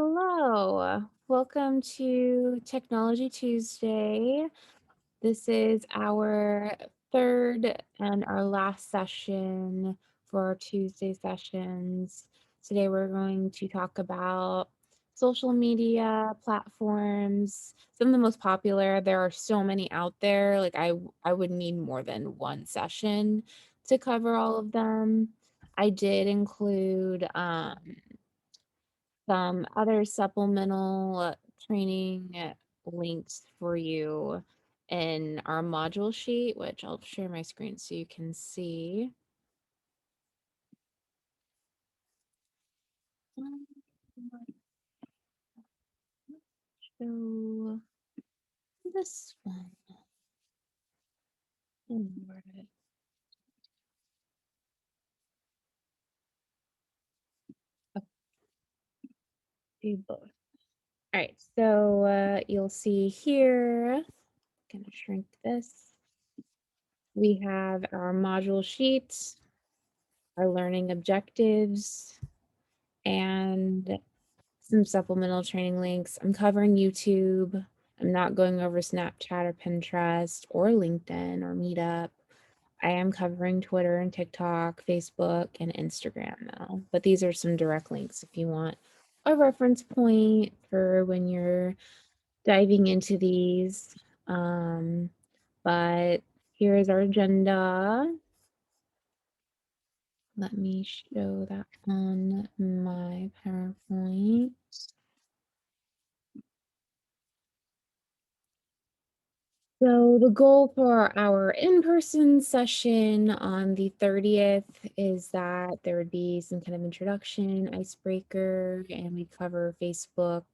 Hello, welcome to Technology Tuesday. This is our third and our last session for our Tuesday sessions. Today we're going to talk about social media platforms, some of the most popular. There are so many out there. I would need more than one session to cover all of them. I did include some other supplemental training links for you in our module sheet, which I'll share my screen so you can see. Um, So this one. Where did it do both? All right, so you'll see here, gonna shrink this. We have our module sheets, our learning objectives, and some supplemental training links. I'm covering YouTube. I'm not going over Snapchat or Pinterest or LinkedIn or Meetup. I am covering Twitter and TikTok, Facebook, and Instagram though. But these are some direct links if you want a reference point for when you're diving into these. But here is our agenda. Let me show that on my PowerPoint. So the goal for our in-person session on the 30th is that there would be some kind of introduction, icebreaker, and we cover Facebook,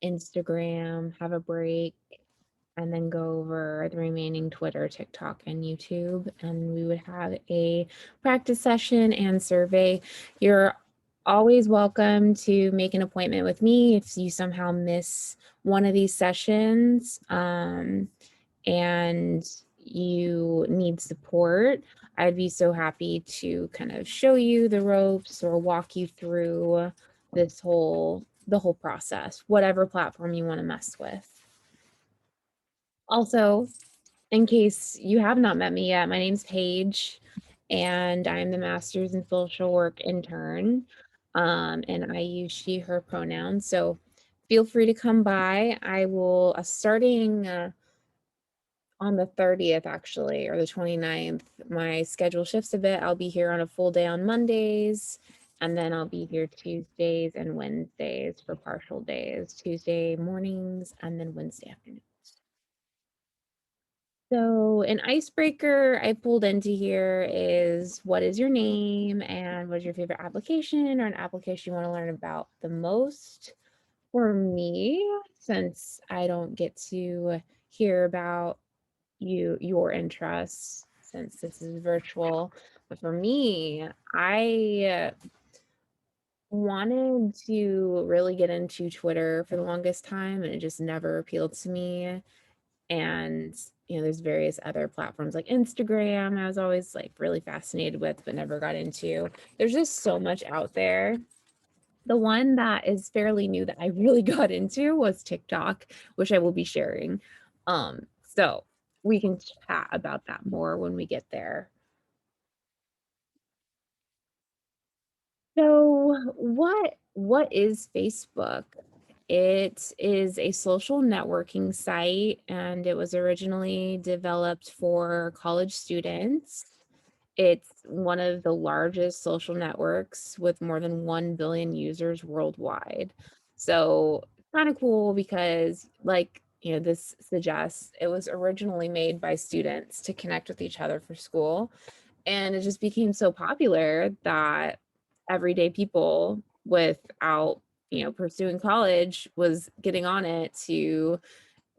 Instagram, have a break, and then go over the remaining Twitter, TikTok, and YouTube. And we would have a practice session and survey. You're always welcome to make an appointment with me if you somehow miss one of these sessions. And you need support, I'd be so happy to kind of show you the ropes or walk you through the whole process, whatever platform you want to mess with. Also, in case you have not met me yet, my name's Paige, and I'm the Master's in Social Work intern. And I use she, her pronouns. So feel free to come by. I will, starting on the 30th actually, or the 29th, my schedule shifts a bit. I'll be here on a full day on Mondays, and then I'll be here Tuesdays and Wednesdays for partial days, Tuesday mornings and then Wednesday afternoon. So an icebreaker I pulled into here is, what is your name and what's your favorite application or an application you want to learn about the most? For me, since I don't get to hear about your interests since this is virtual. But for me, I wanted to really get into Twitter for the longest time, and it just never appealed to me. And there's various other platforms like Instagram I was always like really fascinated with but never got into. There's just so much out there. The one that is fairly new that I really got into was TikTok, which I will be sharing. So we can chat about that more when we get there. So what is Facebook? It is a social networking site, and it was originally developed for college students. It's one of the largest social networks with more than 1 billion users worldwide. So it's kind of cool because, like, this suggests it was originally made by students to connect with each other for school. And it just became so popular that everyday people without, pursuing college was getting on it to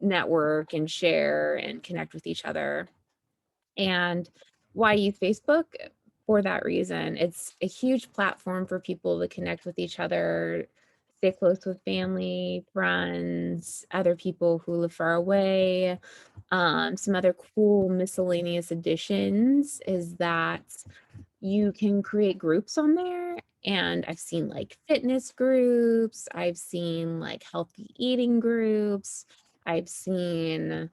network and share and connect with each other. And why use Facebook? For that reason. It's a huge platform for people to connect with each other, stay close with family, friends, other people who live far away. Some other cool miscellaneous additions is that you can create groups on there, And I've seen like fitness groups, I've seen like healthy eating groups, I've seen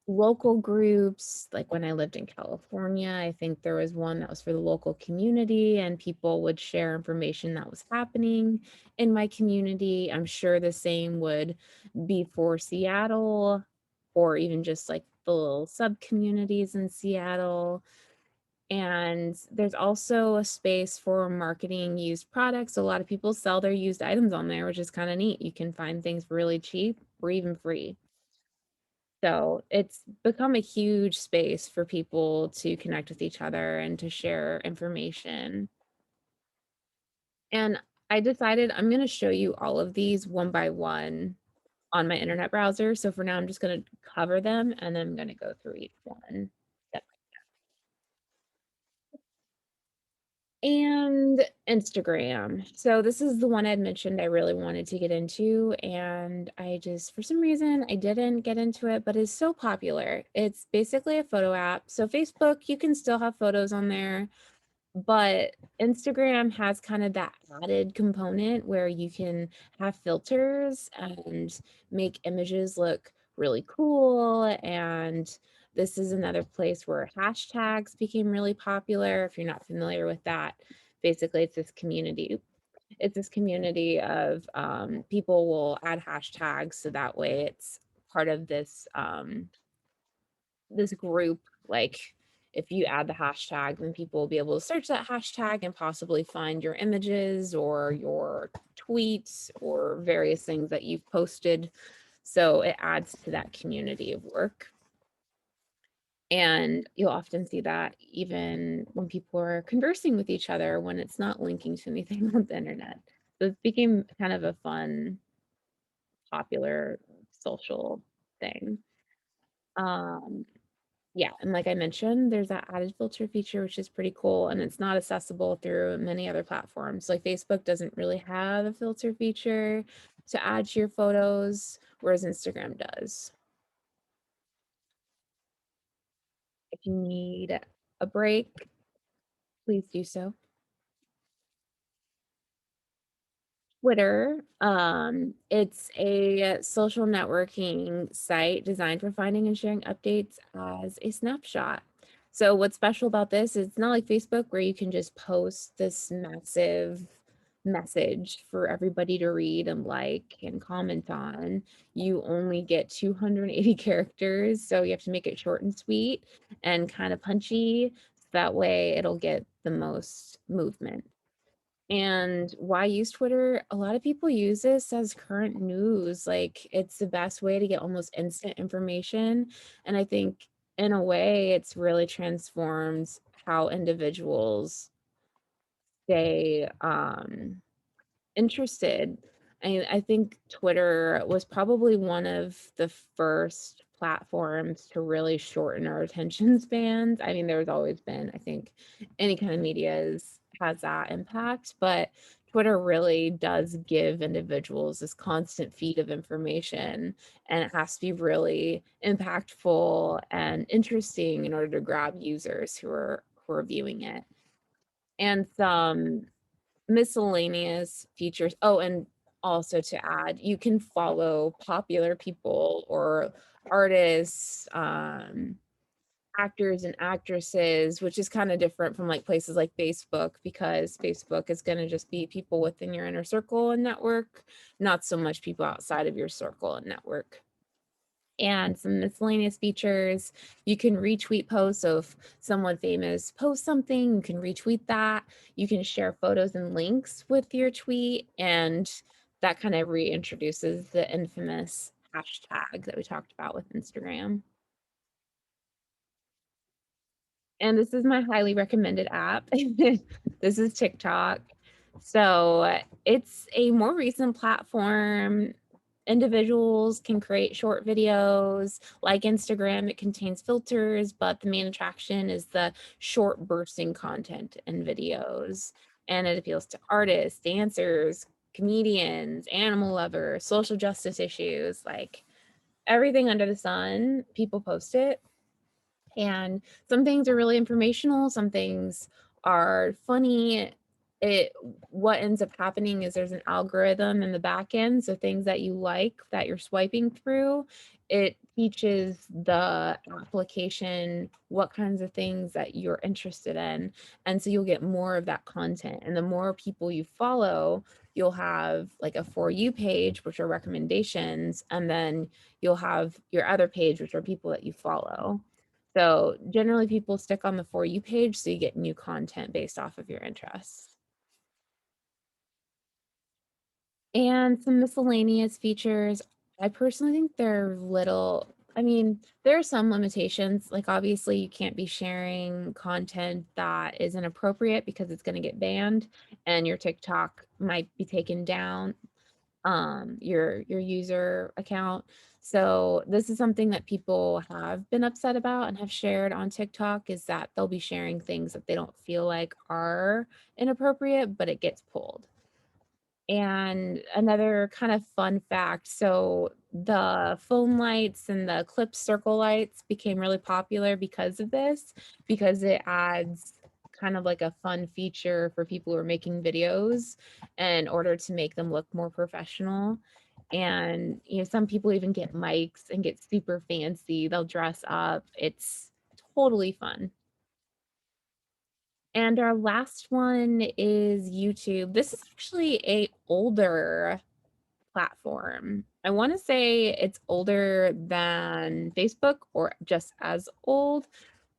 local groups. Like when I lived in California, I think there was one that was for the local community, and people would share information that was happening in my community. I'm sure the same would be for Seattle, or even just like the little sub communities in Seattle. And there's also a space for marketing used products. A lot of people sell their used items on there, which is kind of neat. You can find things really cheap or even free. So it's become a huge space for people to connect with each other and to share information. And I decided I'm going to show you all of these one by one on my internet browser. So for now, I'm just going to cover them and then I'm going to go through each one. Yep. And Instagram. So this is the one I'd mentioned I really wanted to get into, and I just, for some reason, I didn't get into it, but it's so popular. It's basically a photo app. So Facebook, you can still have photos on there, but Instagram has kind of that added component where you can have filters and make images look really cool. And this is another place where hashtags became really popular. If you're not familiar with that, basically it's this community. It's this community of people will add hashtags so that way it's part of this group. Like if you add the hashtag, then people will be able to search that hashtag and possibly find your images or your tweets or various things that you've posted. So it adds to that community of work. And you'll often see that even when people are conversing with each other when it's not linking to anything on the internet. So it became kind of a fun, popular social thing. Um, Yeah, and like I mentioned, there's that added filter feature, which is pretty cool, and it's not accessible through many other platforms. Like Facebook doesn't really have a filter feature to add to your photos, whereas Instagram does. If you need a break, please do so. Twitter, it's a social networking site designed for finding and sharing updates as a snapshot. So what's special about this is it's not like Facebook where you can just post this massive message for everybody to read and like and comment on. You only get 280 characters, so you have to make it short and sweet and kind of punchy. So that way it'll get the most movement. And why use Twitter? A lot of people use this as current news. Like it's the best way to get almost instant information. And I think in a way it's really transformed how individuals stay interested. I think Twitter was probably one of the first platforms to really shorten our attention spans. I mean, there's always been, I think, any kind of media has that impact, but Twitter really does give individuals this constant feed of information, and it has to be really impactful and interesting in order to grab users who are viewing it. And some miscellaneous features. Oh, and also to add, you can follow popular people or artists, actors and actresses, which is kind of different from like places like Facebook, because Facebook is going to just be people within your inner circle and network, not so much people outside of your circle and network. And some miscellaneous features. You can retweet posts. So if someone famous posts something, you can retweet that. You can share photos and links with your tweet. And that kind of reintroduces the infamous hashtag that we talked about with Instagram. And this is my highly recommended app. This is TikTok. So it's a more recent platform. Individuals can create short videos. Like Instagram, it contains filters, but the main attraction is the short bursting content and videos. And it appeals to artists, dancers, comedians, animal lovers, social justice issues, like everything under the sun. People post it, and some things are really informational, some things are funny, it what ends up happening is there's an algorithm in the back end, so things that you like that you're swiping through, it teaches the application what kinds of things that you're interested in, and so you'll get more of that content, and the more people you follow, you'll have, like, a For You page, which are recommendations, and then you'll have your other page, which are people that you follow. So, generally, people stick on the For You page, so you get new content based off of your interests. And some miscellaneous features, I personally think they're little. I mean, there are some limitations, like, obviously, you can't be sharing content that is inappropriate because it's gonna get banned, and your TikTok might be taken down, your user account. So, this is something that people have been upset about and have shared on TikTok, is that they'll be sharing things that they don't feel like are inappropriate, but it gets pulled. And another kind of fun fact, so the phone lights and the clip circle lights became really popular because of this, because it adds kind of like a fun feature for people who are making videos in order to make them look more professional. And, some people even get mics and get super fancy. They'll dress up. It's totally fun. And our last one is YouTube. This is actually a older platform. I wanna say it's older than Facebook or just as old,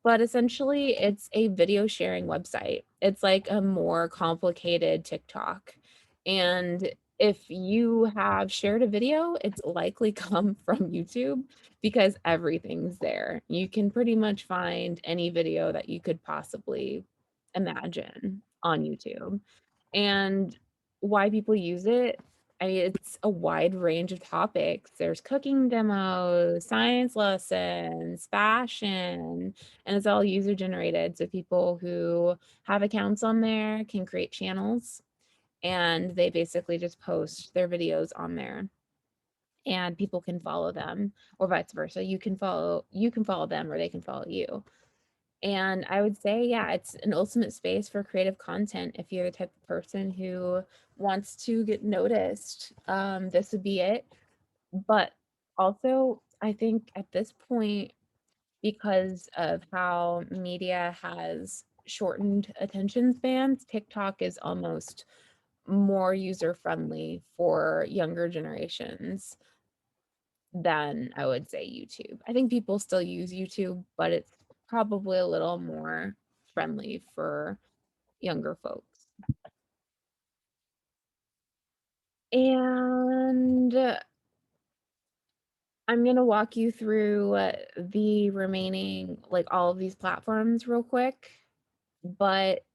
but essentially it's a video sharing website. It's like a more complicated TikTok. And if you have shared a video, it's likely come from YouTube because everything's there. You can pretty much find any video that you could possibly imagine on YouTube. And why people use it, I mean, it's a wide range of topics. There's cooking demos, science lessons, fashion, and it's all user generated. So people who have accounts on there can create channels and they basically just post their videos on there and people can follow them or vice versa. You can follow them or they can follow you. And I would say, yeah, it's an ultimate space for creative content. If you're the type of person who wants to get noticed, this would be it. But also, I think at this point, because of how media has shortened attention spans, TikTok is almost more user friendly for younger generations than I would say YouTube. I think people still use YouTube, but it's probably a little more friendly for younger folks. And I'm gonna walk you through the remaining, like all of these platforms real quick. But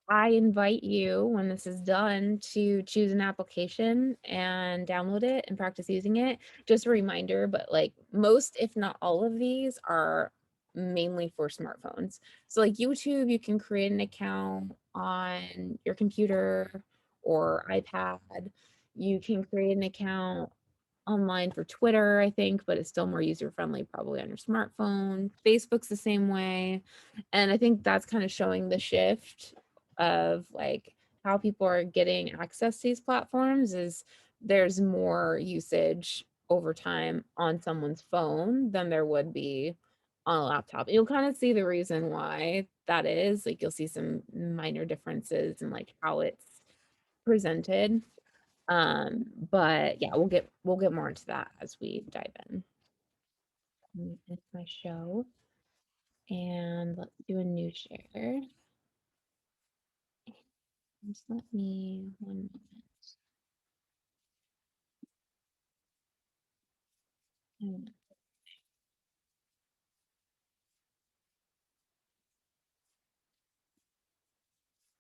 I invite you, when this is done, to choose an application and download it and practice using it. Just a reminder, but like most, if not all of these are mainly for smartphones. So like YouTube, you can create an account on your computer or iPad. You can create an account online for Twitter, I think, but it's still more user friendly probably on your smartphone. Facebook's the same way. And I think that's kind of showing the shift of like how people are getting access to these platforms is there's more usage over time on someone's phone than there would be on a laptop. You'll kind of see the reason why that is. Like you'll see some minor differences in like how it's presented. But yeah, we'll get more into that as we dive in. It's my show, and let's do a new share. Just let me 1 moment.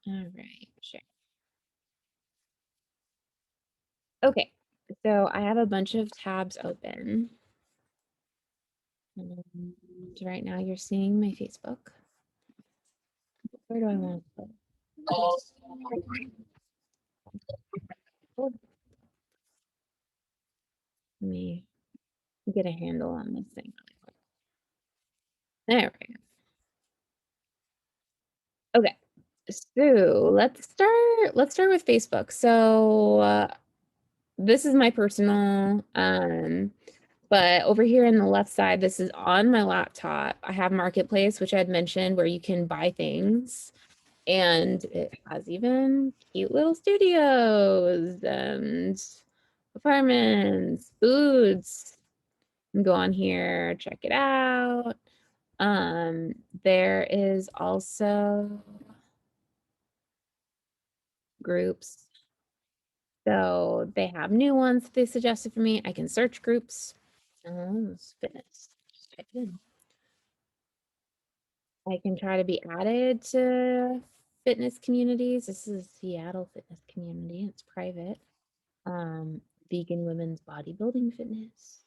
All right, sure. Okay, so I have a bunch of tabs open. And right now you're seeing my Facebook. Where do I want to put? Let me get a handle on this thing really quick. There we go. Okay. So let's start. let's start with Facebook. So this is my personal, but over here in the left side, this is on my laptop. I have Marketplace, which I had mentioned, where you can buy things. And it has even cute little studios and apartments, foods. You can go on here, check it out. There is also groups. So they have new ones that they suggested for me. I can search groups. Oh, it's fitness. Just type it in. I can try to be added to fitness communities. This is Seattle fitness community. It's private. Um, vegan women's bodybuilding fitness.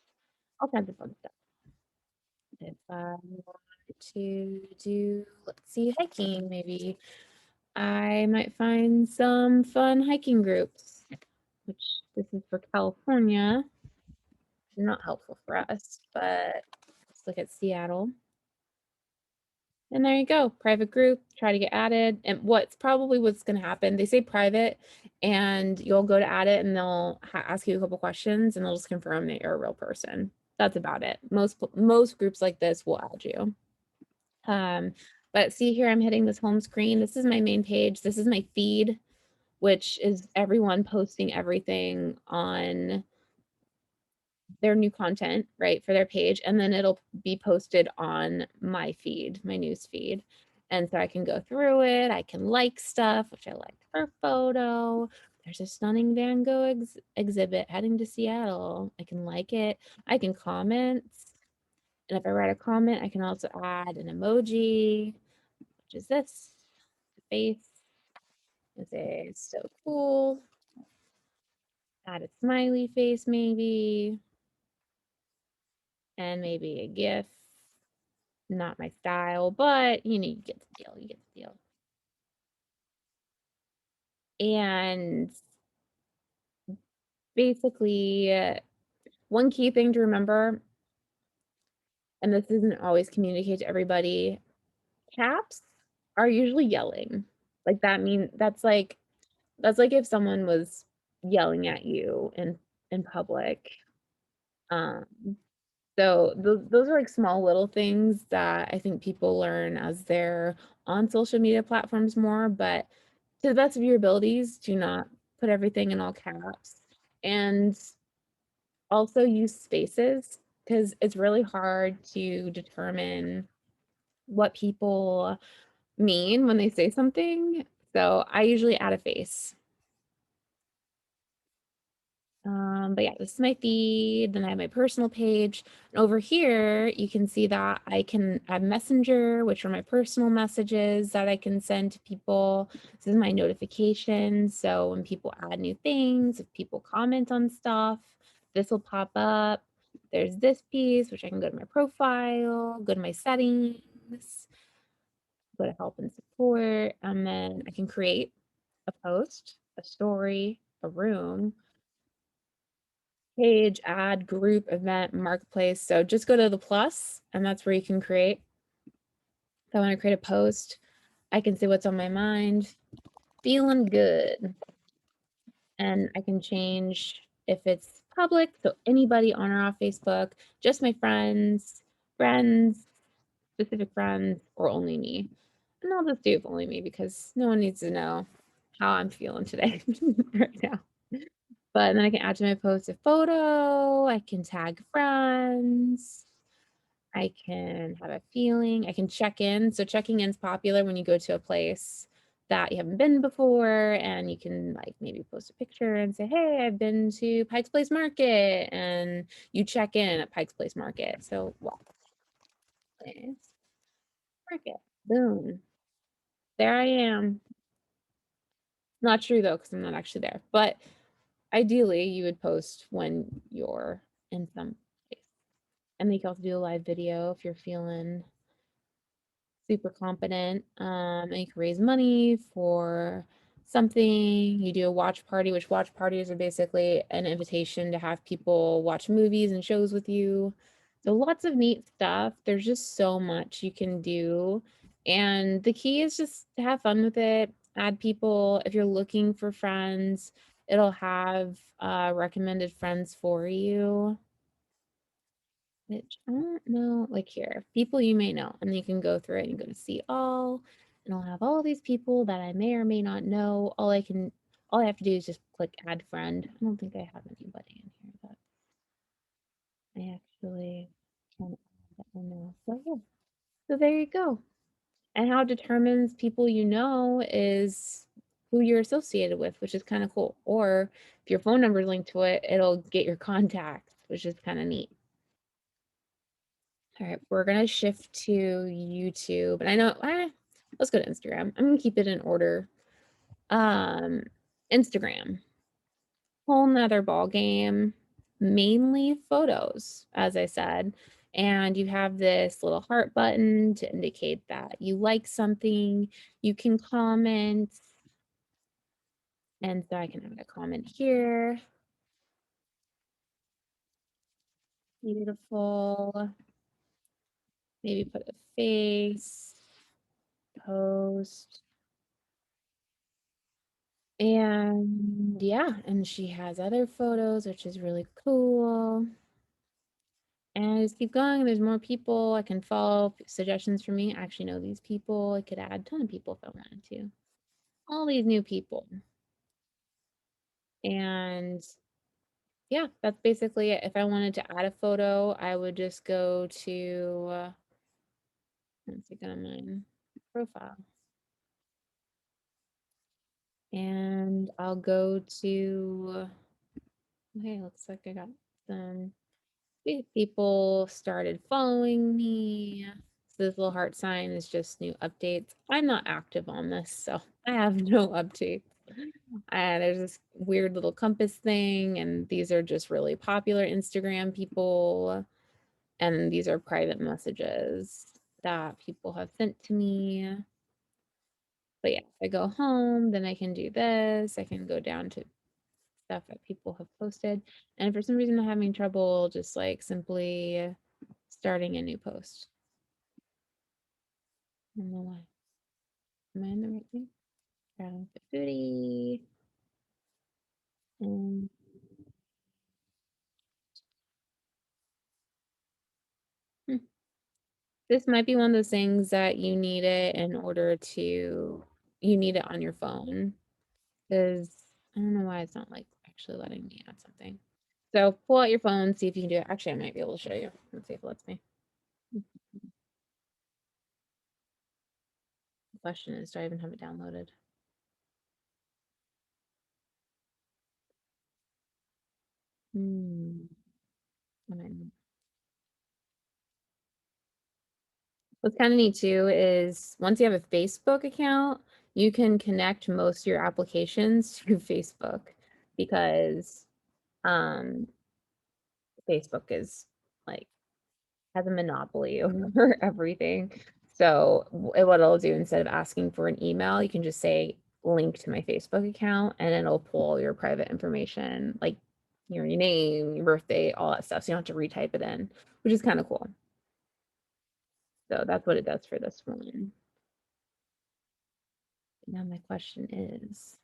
All kinds of fun stuff. If I want to do, let's see, hiking, maybe I might find some fun hiking groups, which this is for California. Not helpful for us, but let's look at Seattle. And there you go, private group, try to get added. And what's going to happen, they say private and you'll go to add it and they'll ask you a couple questions and they'll just confirm that you're a real person. That's about it. Most groups like this will add you. But see here, I'm hitting this home screen. This is my main page. This is my feed, which is everyone posting everything on their new content, right, for their page, and then it'll be posted on my feed, my news feed. And so I can go through it, I can like stuff, which I liked her photo. There's a stunning Van Gogh exhibit heading to Seattle. I can like it. I can comment. And if I write a comment, I can also add an emoji, which is this, the face. I say, it's so cool. Add a smiley face, maybe. And maybe a GIF. Not my style, but you know, you get the deal. You get the deal. And basically, one key thing to remember, and this isn't always communicated to everybody, caps are usually yelling. Like that's like if someone was yelling at you in public. Um, So those are like small little things that I think people learn as they're on social media platforms more, but to the best of your abilities, do not put everything in all caps. And also use spaces because it's really hard to determine what people mean when they say something. So I usually add a face. But yeah, this is my feed. Then I have my personal page. And over here, you can see that I can add Messenger, which are my personal messages that I can send to people. This is my notifications. So when people add new things, if people comment on stuff, this will pop up. There's this piece, which I can go to my profile, go to my settings, go to help and support, and then I can create a post, a story, a room, page, add, group, event, marketplace. So just go to the plus and that's where you can create. If I want to create a post, I can say what's on my mind. Feeling good. And I can change if it's public, so anybody on or off Facebook, just my friends, specific friends, or only me. And I'll just do it for only me because no one needs to know how I'm feeling today right now. But then I can add to my post a photo, I can tag friends, I can have a feeling, I can check in. So checking in is popular when you go to a place that you haven't been before and you can like maybe post a picture and say, hey, I've been to Pike's Place Market, and you check in at Pike's Place Market. So walk place market, boom, there I am. Not true though, because I'm not actually there, but ideally you would post when you're in some place. And you can also do a live video if you're feeling super confident. And you can raise money for something. You do a watch party, which watch parties are basically an invitation to have people watch movies and shows with you. So lots of neat stuff. There's just so much you can do. And the key is just to have fun with it. add people. If you're looking for friends, it'll have recommended friends for you, which I don't know, like here, people you may know, and you can go through it and go to see all, and I'll have all these people that I may or may not know. All I have to do is just click add friend. I don't think I have anybody in here that I actually can add that I know. So yeah, so there you go. And how it determines people you know is who you're associated with, which is kind of cool. Or if your phone number is linked to it, it'll get your contacts, which is kind of neat. All right, we're gonna shift to YouTube. And I know, let's go to Instagram. I'm gonna keep it in order. Um, Instagram, whole nother ball game, mainly photos, as I said. And you have this little heart button to indicate that you like something. You can comment. And so I can add a comment here. Beautiful. Maybe put a face, post. And yeah, and she has other photos, which is really cool. And I just keep going. There's more people I can follow. Suggestions for me. I actually know these people. I could add a ton of people if I wanted to. All these new people. And yeah, that's basically it. If I wanted to add a photo, I would just go to, let's see, go to mine profile. And I'll go to, okay, looks like I got some people started following me. So this little heart sign is just new updates. I'm not active on this, so I have no updates. There's this weird little compass thing, and these are just really popular Instagram people. And these are private messages that people have sent to me. But yeah, if I go home, then I can do this. I can go down to stuff that people have posted. And if for some reason I'm having trouble, just like simply starting a new post. I don't know why. Am I in the right thing? Traveling for foodie. And hmm, this might be one of those things that you need it in order to, you need it on your phone. Because I don't know why it's not like actually letting me add something. So pull out your phone, see if you can do it. Actually, I might be able to show you. Let's see if it lets me. The question is, do I even have it downloaded? Hmm. What's kind of neat too is once you have a Facebook account, you can connect most of your applications to Facebook because um, Facebook is like has a monopoly over everything. So what it'll do instead of asking for an email, you can just say link to my Facebook account and it'll pull your private information, like your name, your birthday, all that stuff. So you don't have to retype it in, which is kind of cool. So that's what it does for this one. Now my question is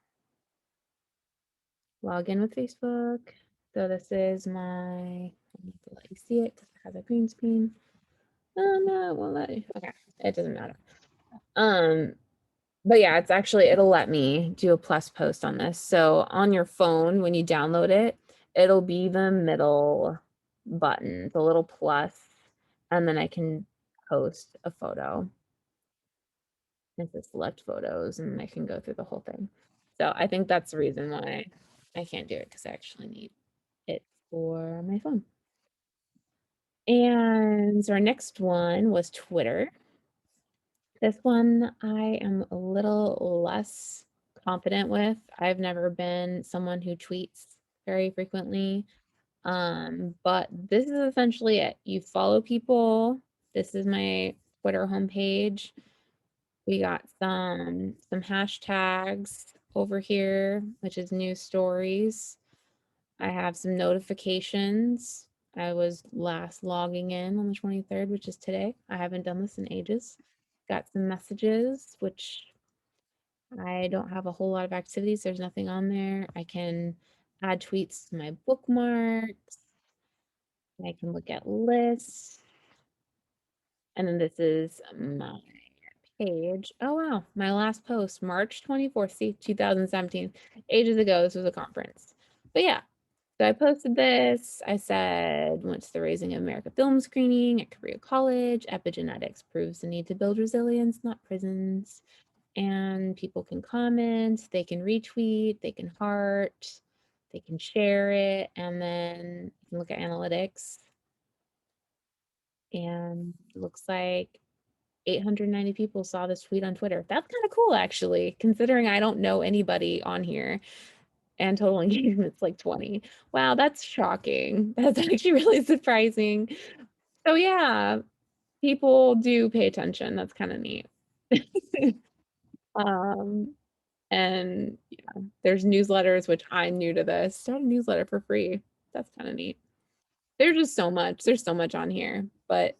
log in with Facebook. So this is my, I need to let you see it because it has a green screen. Oh no, it won't let you. Okay, it doesn't matter. Um, but yeah, it's actually, it'll let me do a plus post on this. So on your phone, when you download it, it'll be the middle button, the little plus, and then I can post a photo. It says select photos, and I can go through the whole thing. So I think that's the reason why I can't do it because I actually need it for my phone. And so our next one was Twitter. This one I am a little less confident with. I've never been someone who tweets very frequently. But this is essentially it. You follow people. This is my Twitter homepage. We got some hashtags over here, which is news stories. I have some notifications. I was last logging in on the 23rd, which is today. I haven't done this in ages. Got some messages, which I don't have a whole lot of activities. There's nothing on there. I can add tweets to my bookmarks. I can look at lists. And then this is my page. Oh, wow. My last post, March 24th, see, 2017. Ages ago, this was a conference. But yeah, so I posted this. I said, went to the Raising America film screening at Korea College. Epigenetics proves the need to build resilience, not prisons. And people can comment, they can retweet, they can heart, they can share it, and then you can look at analytics. And it looks like 890 people saw this tweet on Twitter. That's kind of cool, actually, considering I don't know anybody on here and total engagement's like 20. Wow, that's shocking. That's actually really surprising. So yeah, people do pay attention. That's kind of neat. um, and yeah, there's newsletters, which I'm new to this. Start a newsletter for free. That's kind of neat. There's just so much. There's so much on here, but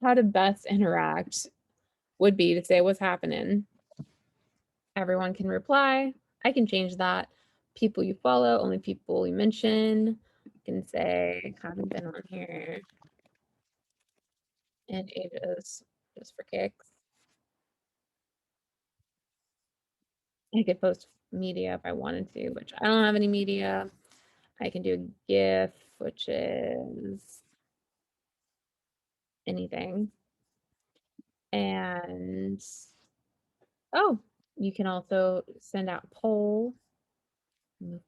how to best interact would be to say what's happening. Everyone can reply. I can change that. People you follow, only people you mention. I can say, haven't been on here in ages, just for kicks. I could post media if I wanted to, which I don't have any media. I can do a GIF, which is anything. And oh, you can also send out poll and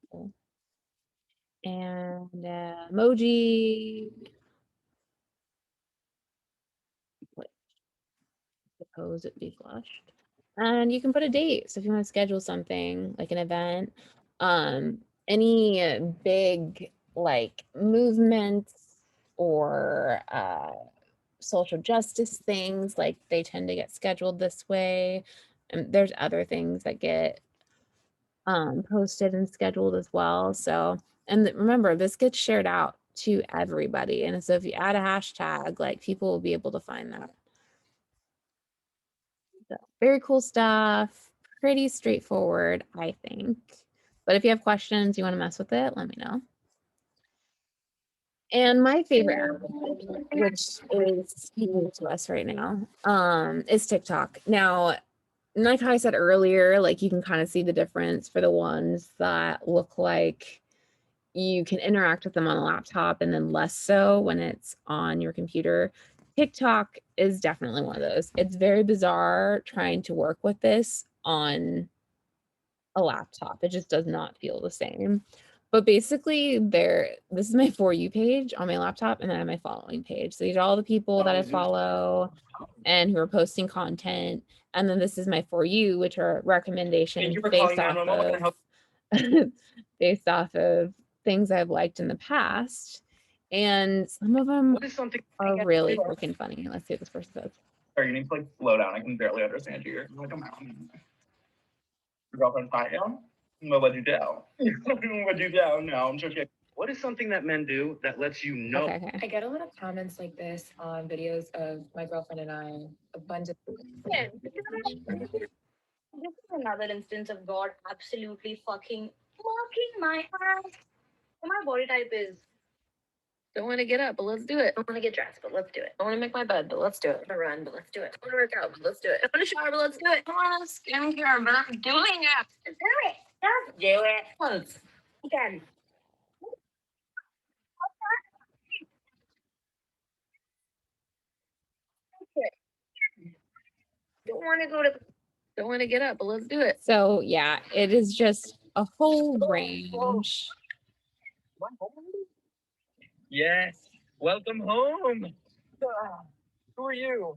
emoji. Suppose it be flushed. And you can put a date. So if you want to schedule something like an event, any big like movements or social justice things, like they tend to get scheduled this way. And there's other things that get posted and scheduled as well. So, and remember, this gets shared out to everybody. And so if you add a hashtag, like people will be able to find that. So very cool stuff. Pretty straightforward, I think. But if you have questions, you want to mess with it, let me know. And my favorite app, which is new to us right now, is TikTok. Now, like I said earlier, like you can kind of see the difference for the ones that look like you can interact with them on a laptop and then less so when it's on your computer. TikTok is definitely one of those. It's very bizarre trying to work with this on a laptop. It just does not feel the same. But basically, this is my For You page on my laptop, and then I have my following page. So these are all the people that I follow and who are posting content. And then this is my For You, which are recommendations based off of things I've liked in the past. And some of them are really freaking funny. Let's see what this person says. Sorry, you need to like slow down. I can barely understand you. You're like a mountain. Your girlfriend's hot now? I'll let you down. Let you down. No, I'm joking. What is something that men do that lets you know? Okay, okay. I get a lot of comments like this on videos of my girlfriend and I, a bunch of This is another instance of God absolutely fucking marking my ass. My body type is don't want to get up, but let's do it. I don't want to get dressed, but let's do it. I want to make my bed, but let's do it. I want to run, but let's do it. I want to work out, but let's do it. I want to shower, but let's do it. I want to skincare, but I'm doing it. Let's do it. Let's do it. Once. Again. Don't want to go to Don't want to get up, but let's do it. So yeah, it is just a whole range. Yes. Welcome home. Who are you?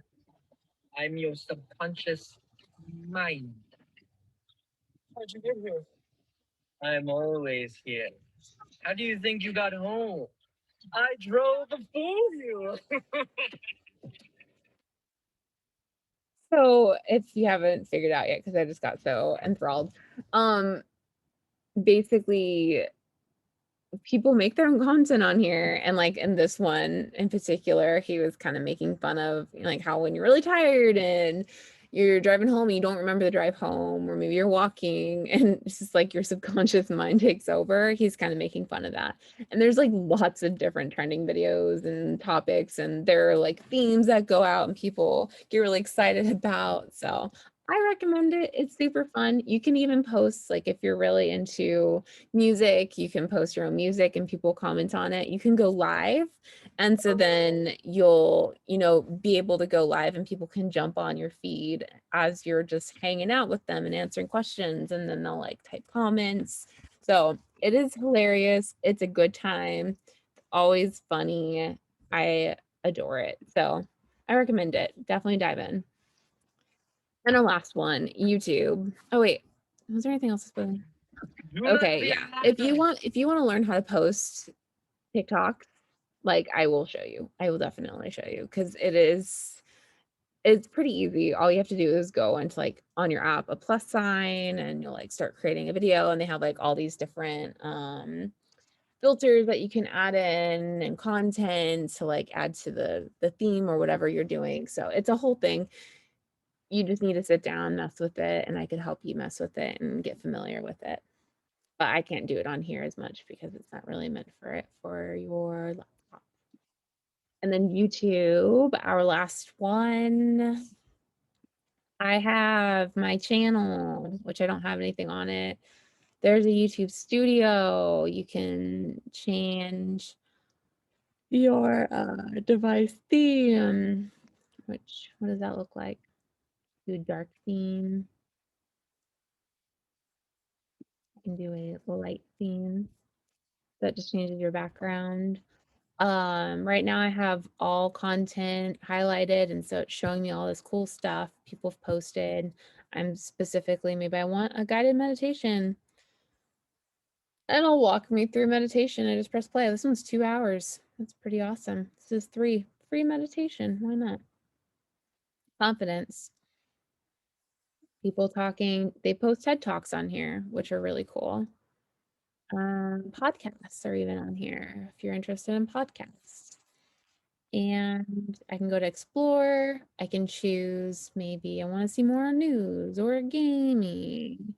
I'm your subconscious mind. How'd you get here? I'm always here. How do you think you got home? I drove for you. So if you haven't figured out yet, because I just got so enthralled, basically people make their own content on here, and like in this one in particular, he was kind of making fun of like how when you're really tired and you're driving home and you don't remember the drive home, or maybe you're walking and it's just like your subconscious mind takes over. He's kind of making fun of that. And there's like lots of different trending videos and topics, and there are like themes that go out and people get really excited about. So I recommend it. It's super fun. You can even post, like, if you're really into music, you can post your own music and people comment on it. You can go live. And so then you'll, be able to go live and people can jump on your feed as you're just hanging out with them and answering questions. And then they'll like type comments. So it is hilarious. It's a good time. Always funny. I adore it. So I recommend it. Definitely dive in. And a last one, YouTube. Oh wait, was there anything else? Okay, yeah. If you want to learn how to post TikTok, like I will show you. I will definitely show you because it's pretty easy. All you have to do is go into like on your app a plus sign and you'll like start creating a video, and they have like all these different filters that you can add in and content to like add to the theme or whatever you're doing. So it's a whole thing. You just need to sit down, mess with it, and I could help you mess with it and get familiar with it. But I can't do it on here as much because it's not really meant for it for your laptop. And then YouTube, our last one. I have my channel, which I don't have anything on it. There's a YouTube studio. You can change your device theme, what does that look like? Do a dark theme. You can do a light theme. That just changes your background. Right now I have all content highlighted, and so it's showing me all this cool stuff people have posted. I'm specifically, maybe I want a guided meditation, and it'll walk me through meditation. I just press play. This one's 2 hours. That's pretty awesome. This is free meditation. Why not? Confidence. People talking, they post TED Talks on here, which are really cool. Podcasts are even on here if you're interested in podcasts. And I can go to explore. I can choose, maybe I want to see more news or gaming,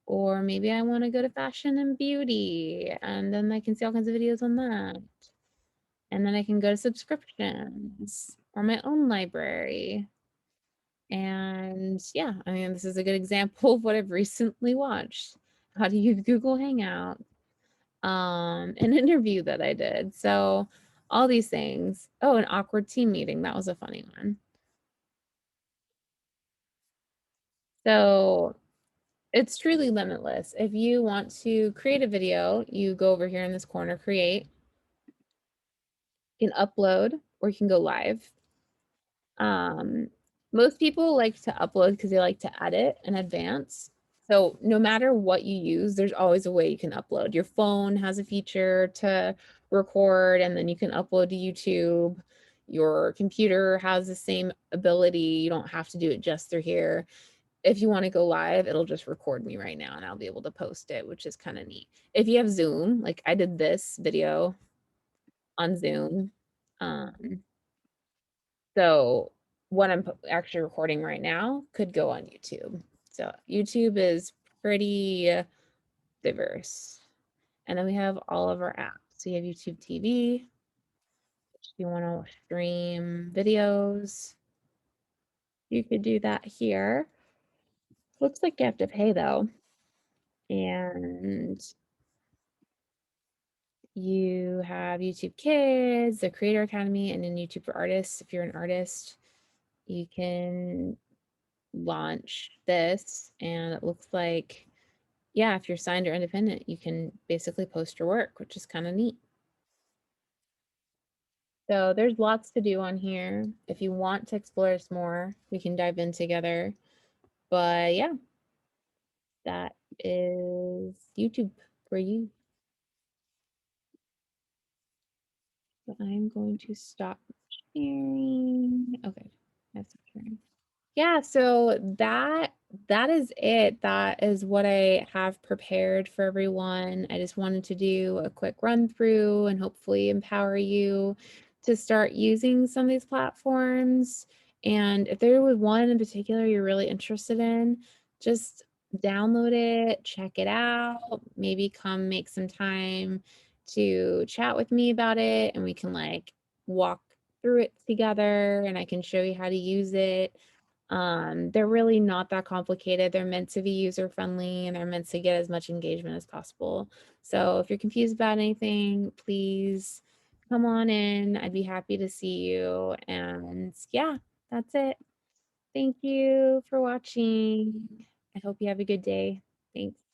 or maybe I want to go to fashion and beauty, and then I can see all kinds of videos on that. And then I can go to subscriptions or my own library. And yeah, I mean, this is a good example of what I've recently watched. How to use Google Hangout, an interview that I did. So all these things. Oh, an awkward team meeting. That was a funny one. So it's truly limitless. If you want to create a video, you go over here in this corner, create. You can upload or you can go live. Most people like to upload because they like to edit in advance. So no matter what you use, there's always a way you can upload. Your phone has a feature to record, and then you can upload to YouTube. Your computer has the same ability. You don't have to do it just through here. If you want to go live, it'll just record me right now and I'll be able to post it, which is kind of neat. If you have Zoom, like I did this video on Zoom. So what I'm actually recording right now could go on YouTube. So YouTube is pretty diverse. And then we have all of our apps. So you have YouTube TV. If you want to stream videos, you could do that here. Looks like you have to pay though. And you have YouTube Kids, the Creator Academy, and then YouTube for Artists. If you're an artist, you can launch this, and it looks like, yeah, if you're signed or independent, you can basically post your work, which is kind of neat. So there's lots to do on here. If you want to explore this more, we can dive in together. But yeah, that is YouTube for you. So I'm going to stop sharing. Okay, that's sharing. Yeah, so that is it. That is what I have prepared for everyone. I just wanted to do a quick run through and hopefully empower you to start using some of these platforms And if there was one in particular you're really interested in, just download it, check it out, maybe come make some time to chat with me about it, and we can like walk through it together and I can show you how to use it. They're really not that complicated. They're meant to be user friendly and they're meant to get as much engagement as possible. So if you're confused about anything, please come on in. I'd be happy to see you. And yeah, that's it. Thank you for watching. I hope you have a good day. Thanks.